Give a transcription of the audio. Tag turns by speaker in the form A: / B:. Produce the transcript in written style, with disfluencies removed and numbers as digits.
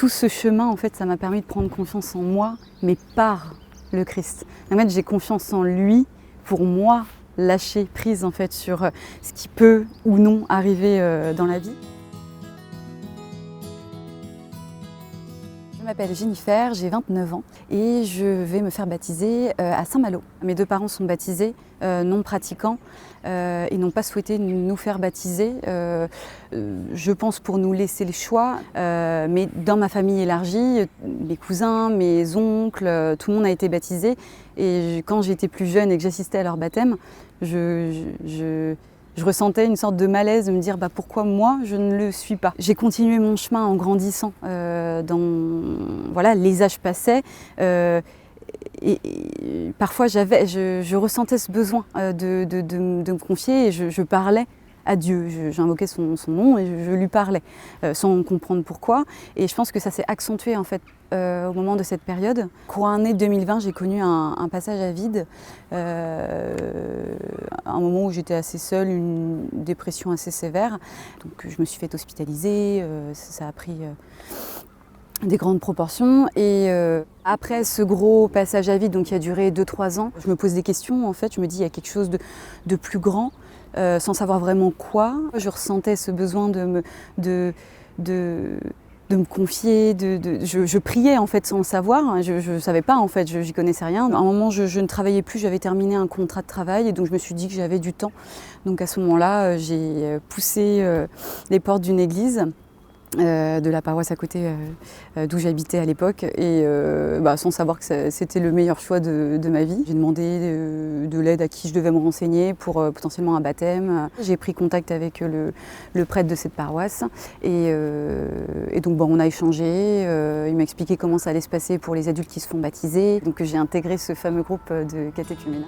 A: tout ce chemin, en fait, ça m'a permis de prendre confiance en moi, mais par le Christ. En fait, j'ai confiance en lui pour moi lâcher prise en fait sur ce qui peut ou non arriver dans la vie. Je m'appelle Jennifer, j'ai 29 ans et je vais me faire baptiser à Saint-Malo. Mes deux parents sont baptisés, non pratiquants, et n'ont pas souhaité nous faire baptiser, je pense pour nous laisser le choix. Mais dans ma famille élargie, mes cousins, mes oncles, tout le monde a été baptisé. Et quand j'étais plus jeune et que j'assistais à leur baptême, je ressentais une sorte de malaise de me dire pourquoi moi je ne le suis pas. J'ai continué mon chemin en grandissant, voilà, les âges passaient et parfois je ressentais ce besoin de me confier et je parlais à Dieu, j'invoquais son nom et je lui parlais sans comprendre pourquoi. Et je pense que ça s'est accentué en fait au moment de cette période. Courant année 2020, j'ai connu un passage à vide, un moment où j'étais assez seule, une dépression assez sévère. Donc je me suis fait hospitaliser, ça a pris des grandes proportions. Et après ce gros passage à vide, donc qui a duré 2-3 ans, je me pose des questions en fait, je me dis il y a quelque chose de plus grand. Sans savoir vraiment quoi. Je ressentais ce besoin de me confier, je priais en fait sans le savoir, je ne savais pas en fait, je n'y connaissais rien. À un moment je ne travaillais plus, j'avais terminé un contrat de travail et donc je me suis dit que j'avais du temps. Donc à ce moment-là, j'ai poussé les portes d'une église. De la paroisse à côté d'où j'habitais à l'époque et sans savoir que c'était le meilleur choix de ma vie. J'ai demandé de l'aide à qui je devais me renseigner pour potentiellement un baptême. J'ai pris contact avec le prêtre de cette paroisse et donc on a échangé, il m'a expliqué comment ça allait se passer pour les adultes qui se font baptiser. Donc j'ai intégré ce fameux groupe de catéchumènes.